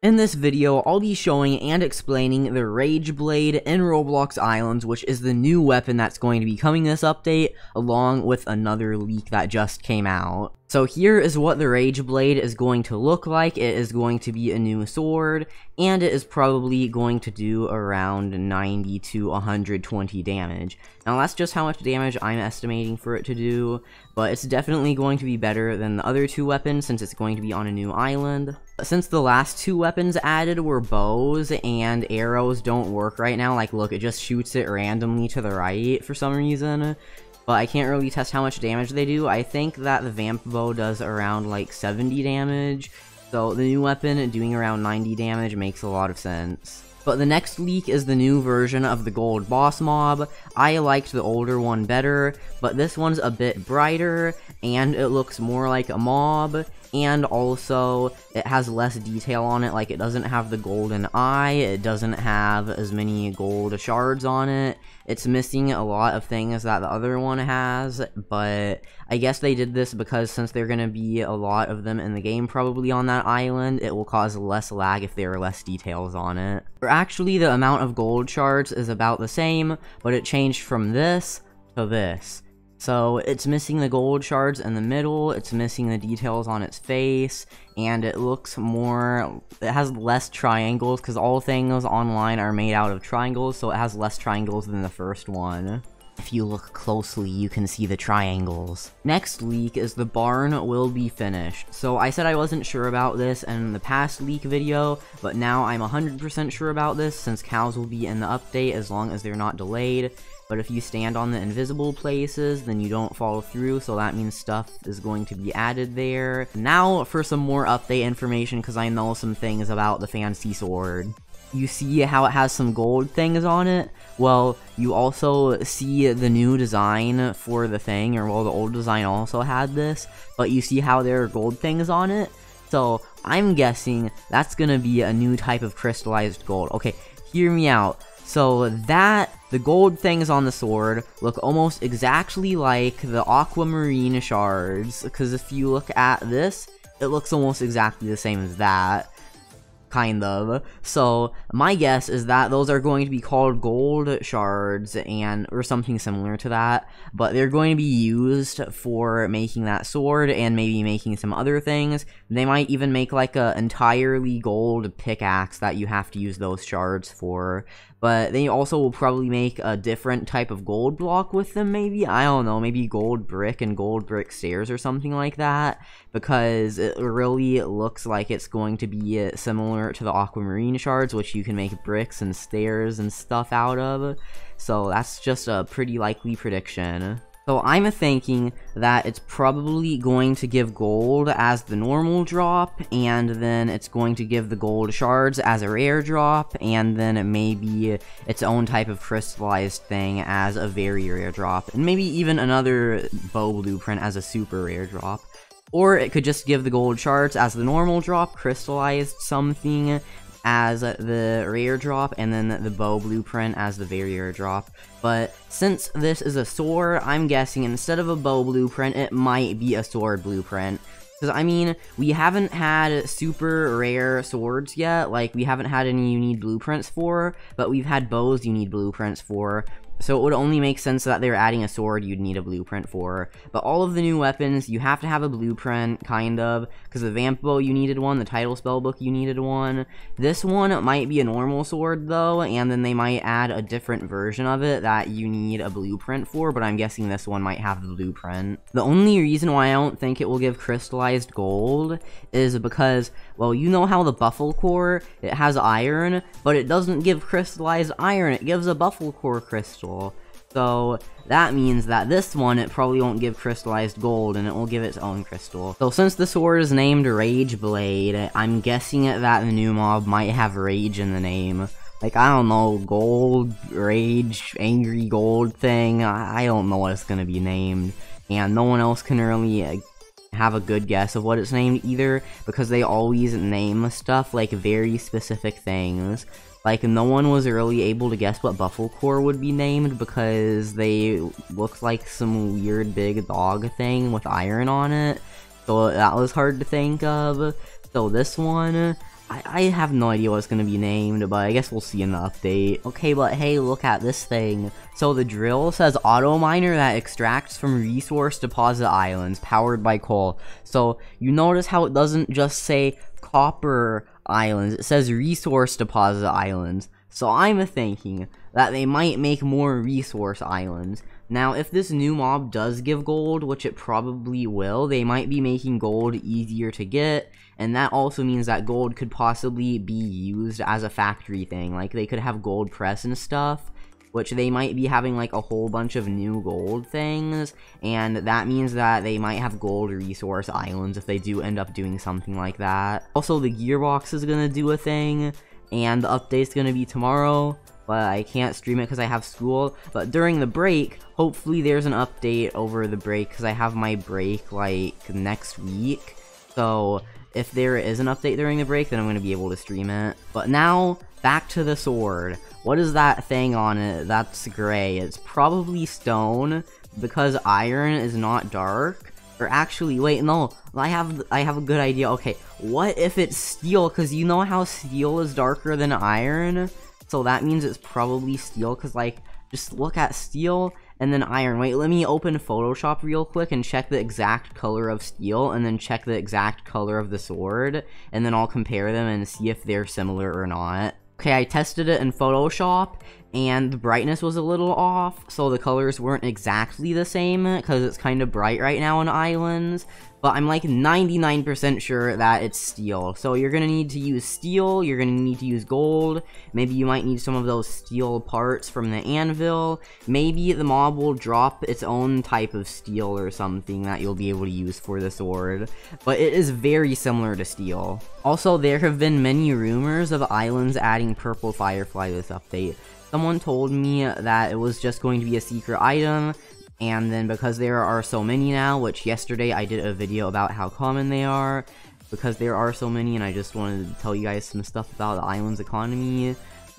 In this video, I'll be showing and explaining the RAGEBLADE in Roblox Islands, which is the new weapon that's going to be coming this update, along with another leak that just came out. So here is what the RAGEBLADE is going to look like. It is going to be a new sword, and it is probably going to do around 90 to 120 damage. Now that's just how much damage I'm estimating for it to do, but it's definitely going to be better than the other two weapons since it's going to be on a new island. Since the last two weapons added were bows and arrows don't work right now, like look, it just shoots it randomly to the right for some reason. But I can't really test how much damage they do. I think that the vamp bow does around like 70 damage, so the new weapon doing around 90 damage makes a lot of sense. But the next leak is the new version of the gold boss mob. I liked the older one better, but this one's a bit brighter, and it looks more like a mob, and also it has less detail on it. Like, it doesn't have the golden eye, it doesn't have as many gold shards on it. It's missing a lot of things that the other one has, but I guess they did this because since there are going to be a lot of them in the game probably on that island, it will cause less lag if there are less details on it. Or actually, the amount of gold shards is about the same, but it changed from this to this. So it's missing the gold shards in the middle, it's missing the details on its face, and it looks more, it has less triangles because all things online are made out of triangles, so it has less triangles than the first one. If you look closely, you can see the triangles. Next leak is the barn will be finished. So I said I wasn't sure about this in the past leak video, but now I'm 100% sure about this since cows will be in the update as long as they're not delayed. But if you stand on the invisible places, then you don't fall through, so that means stuff is going to be added there. Now for some more update information, because I know some things about the fancy sword. You see how it has some gold things on it? Well, you also see the new design for the thing, or well, the old design also had this, but you see how there are gold things on it? So I'm guessing that's gonna be a new type of crystallized gold. Okay, hear me out. So the gold things on the sword look almost exactly like the aquamarine shards, because if you look at this, it looks almost exactly the same as that. Kind of. So my guess is that those are going to be called gold shards or something similar to that, but they're going to be used for making that sword and maybe making some other things. They might even make like a entirely gold pickaxe that you have to use those shards for. But they also will probably make a different type of gold block with them, maybe? I don't know, maybe gold brick and gold brick stairs or something like that, because it really looks like it's going to be similar to the aquamarine shards, which you can make bricks and stairs and stuff out of. So that's just a pretty likely prediction. So I'm thinking that it's probably going to give gold as the normal drop, and then it's going to give the gold shards as a rare drop, and then maybe its own type of crystallized thing as a very rare drop, and maybe even another bow blueprint as a super rare drop. Or it could just give the gold shards as the normal drop, crystallized something as the rare drop, and then the bow blueprint as the very rare drop. But since this is a sword, I'm guessing instead of a bow blueprint, it might be a sword blueprint. Because, I mean, we haven't had super rare swords yet, like, we haven't had any you need blueprints for, but we've had bows you need blueprints for. So it would only make sense that they're adding a sword you'd need a blueprint for. But all of the new weapons, you have to have a blueprint, kind of, because the vamp bow you needed one, the title spellbook you needed one. This one might be a normal sword though, and then they might add a different version of it that you need a blueprint for, but I'm guessing this one might have the blueprint. The only reason why I don't think it will give crystallized gold is because, well, you know how the buffle core, it has iron, but it doesn't give crystallized iron, it gives a buffle core crystal. So that means that this one, it probably won't give crystallized gold, and it will give its own crystal. So since the sword is named RAGEBLADE, I'm guessing that the new mob might have rage in the name. Like, I don't know, gold, rage, angry gold thing, I don't know what it's gonna be named. And no one else can really have a good guess of what it's named either, because they always name stuff like very specific things. Like, no one was really able to guess what Buffalo Core would be named because they looked like some weird big dog thing with iron on it. So that was hard to think of. So this one, I have no idea what it's gonna be named, but I guess we'll see in the update. Okay, but hey, look at this thing. So the drill says auto miner that extracts from resource deposit islands powered by coal. So you notice how it doesn't just say copper islands, it says resource deposit islands. So I'm thinking that they might make more resource islands. Now, if this new mob does give gold, which it probably will, they might be making gold easier to get, and that also means that gold could possibly be used as a factory thing. Like, they could have gold press and stuff, which they might be having, like, a whole bunch of new gold things, and that means that they might have gold resource islands if they do end up doing something like that. Also, the gearbox is gonna do a thing, and the update's gonna be tomorrow, but I can't stream it because I have school. But during the break, hopefully there's an update over the break, because I have my break, like, next week. So if there is an update during the break, then I'm going to be able to stream it. But now, back to the sword. What is that thing on it that's gray? It's probably stone, because iron is not dark. Or actually, wait, no, I have a good idea. Okay, what if it's steel? Because you know how steel is darker than iron? So that means it's probably steel, because, like, just look at steel and then iron. Wait, let me open Photoshop real quick and check the exact color of steel, and then check the exact color of the sword, and then I'll compare them and see if they're similar or not. Okay, I tested it in Photoshop, and the brightness was a little off, so the colors weren't exactly the same, because it's kind of bright right now on islands, but I'm like 99% sure that it's steel. So you're gonna need to use steel, you're gonna need to use gold, maybe you might need some of those steel parts from the anvil, maybe the mob will drop its own type of steel or something that you'll be able to use for the sword, but it is very similar to steel. Also, there have been many rumors of islands adding purple Firefly this update. Someone told me that it was just going to be a secret item, and then because there are so many now, which yesterday I did a video about how common they are, because there are so many, and I just wanted to tell you guys some stuff about the island's economy.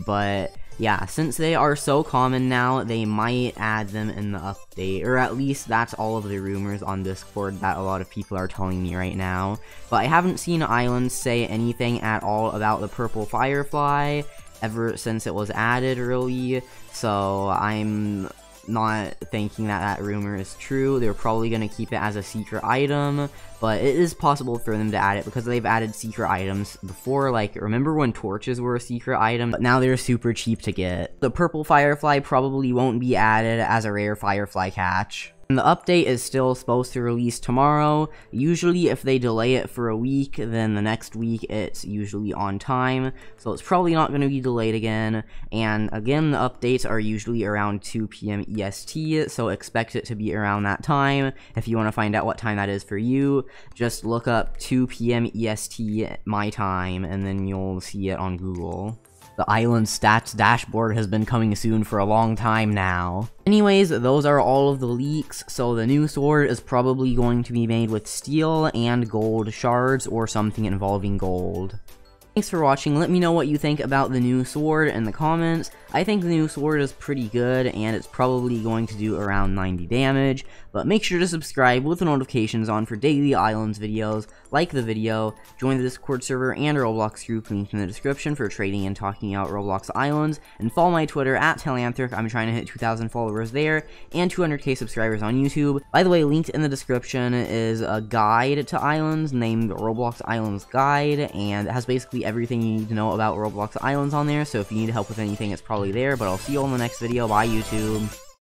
But yeah, since they are so common now, they might add them in the update, or at least that's all of the rumors on Discord that a lot of people are telling me right now. But I haven't seen islands say anything at all about the purple Firefly ever since it was added, really, so I'm not thinking that that rumor is true. They're probably going to keep it as a secret item, but it is possible for them to add it because they've added secret items before. Like, remember when torches were a secret item, but now they're super cheap to get. The purple Firefly probably won't be added as a rare Firefly catch. And the update is still supposed to release tomorrow. Usually if they delay it for a week, then the next week it's usually on time, so it's probably not going to be delayed again. And again, the updates are usually around 2 PM EST, so expect it to be around that time. If you want to find out what time that is for you, just look up 2 PM EST my time, and then you'll see it on Google. The island stats dashboard has been coming soon for a long time now. Anyways, those are all of the leaks, so the new sword is probably going to be made with steel and gold shards or something involving gold. Thanks for watching. Let me know what you think about the new sword in the comments. I think the new sword is pretty good, and it's probably going to do around 90 damage, but make sure to subscribe with the notifications on for daily islands videos, like the video, join the Discord server and Roblox group linked in the description for trading and talking out Roblox islands, and follow my Twitter at Telanthric. I'm trying to hit 2,000 followers there, and 200k subscribers on YouTube. By the way, linked in the description is a guide to islands named Roblox Islands Guide, and it has basically everything you need to know about Roblox islands on there, so if you need help with anything, it's probably there. But I'll see you all in the next video. Bye, YouTube.